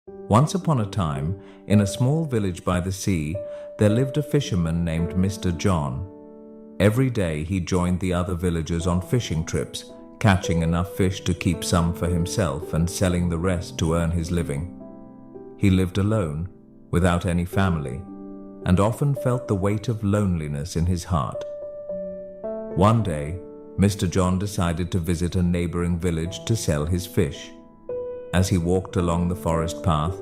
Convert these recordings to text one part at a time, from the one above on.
Once upon a time, in a small village by the sea, there lived a fisherman named Mr. John. Every day he joined the other villagers on fishing trips, catching enough fish to keep some for himself and selling the rest to earn his living. He lived alone, without any family, and often felt the weight of loneliness in his heart. One day, Mr. John decided to visit a neighboring village to sell his fish. As he walked along the forest path,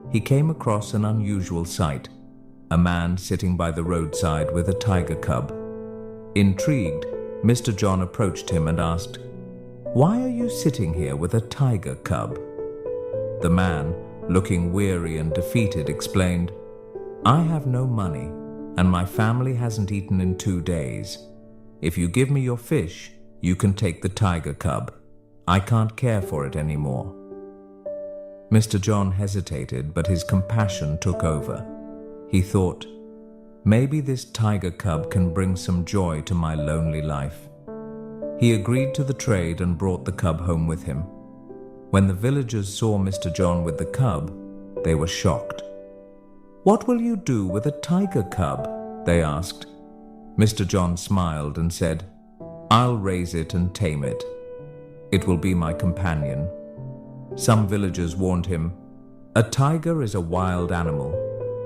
he came across an unusual sight: a man sitting by the roadside with a tiger cub. Intrigued, Mr. John approached him and asked, "Why are you sitting here with a tiger cub?" The man, looking weary and defeated, explained, "I have no money, and my family hasn't eaten in 2 days. If you give me your fish, you can take the tiger cub. I can't care for it anymore." Mr. John hesitated, but his compassion took over. He thought, maybe this tiger cub can bring some joy to my lonely life. He agreed to the trade and brought the cub home with him. When the villagers saw Mr. John with the cub, they were shocked. "What will you do with a tiger cub?" they asked. Mr. John smiled and said, "I'll raise it and tame it. It will be my companion." Some villagers warned him, "A tiger is a wild animal.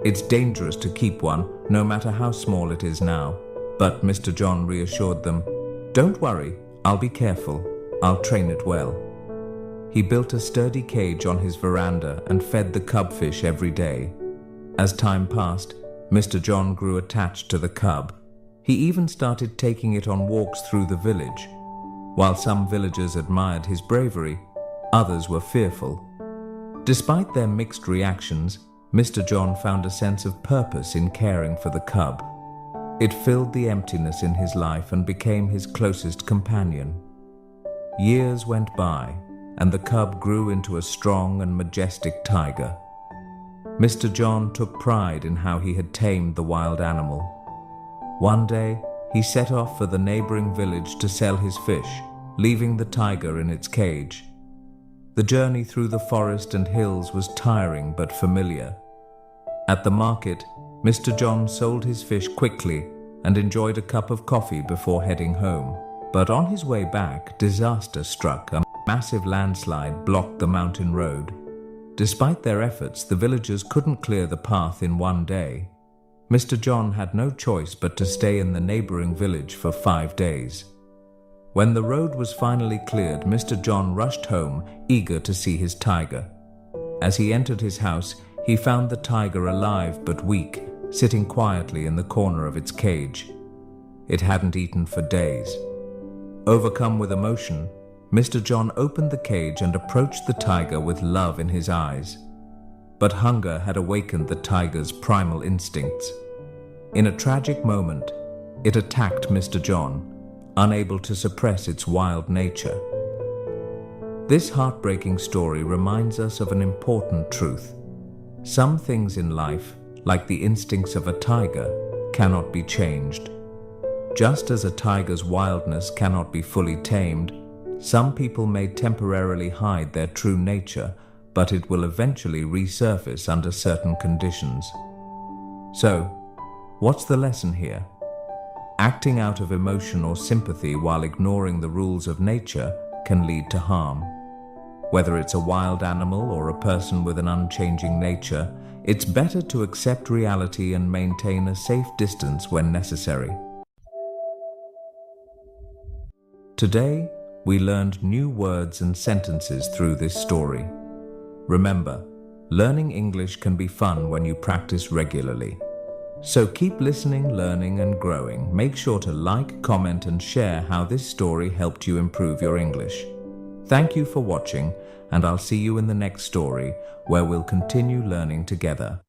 It's dangerous to keep one, no matter how small it is now." But Mr. John reassured them, "Don't worry, I'll be careful. I'll train it well." He built a sturdy cage on his veranda and fed the cubfish every day. As time passed, Mr. John grew attached to the cub. He even started taking it on walks through the village. While some villagers admired his bravery, others were fearful. Despite their mixed reactions, Mr. John found a sense of purpose in caring for the cub. It filled the emptiness in his life and became his closest companion. Years went by, and the cub grew into a strong and majestic tiger. Mr. John took pride in how he had tamed the wild animal. One day, he set off for the neighboring village to sell his fish, leaving the tiger in its cage. The journey through the forest and hills was tiring but familiar. At the market, Mr. John sold his fish quickly and enjoyed a cup of coffee before heading home. But on his way back, disaster struck. A massive landslide blocked the mountain road. Despite their efforts, the villagers couldn't clear the path in one day. Mr. John had no choice but to stay in the neighboring village for 5 days. When the road was finally cleared, Mr. John rushed home, eager to see his tiger. As he entered his house, he found the tiger alive but weak, sitting quietly in the corner of its cage. It hadn't eaten for days. Overcome with emotion, Mr. John opened the cage and approached the tiger with love in his eyes. But hunger had awakened the tiger's primal instincts. In a tragic moment, it attacked Mr. John, unable to suppress its wild nature. This heartbreaking story reminds us of an important truth. Some things in life, like the instincts of a tiger, cannot be changed. Just as a tiger's wildness cannot be fully tamed, some people may temporarily hide their true nature, but it will eventually resurface under certain conditions. So, what's the lesson here? Acting out of emotion or sympathy while ignoring the rules of nature can lead to harm. Whether it's a wild animal or a person with an unchanging nature, it's better to accept reality and maintain a safe distance when necessary. Today, we learned new words and sentences through this story. Remember, learning English can be fun when you practice regularly. So keep listening, learning, and growing. Make sure to like, comment, and share how this story helped you improve your English. Thank you for watching, and I'll see you in the next story, where we'll continue learning together.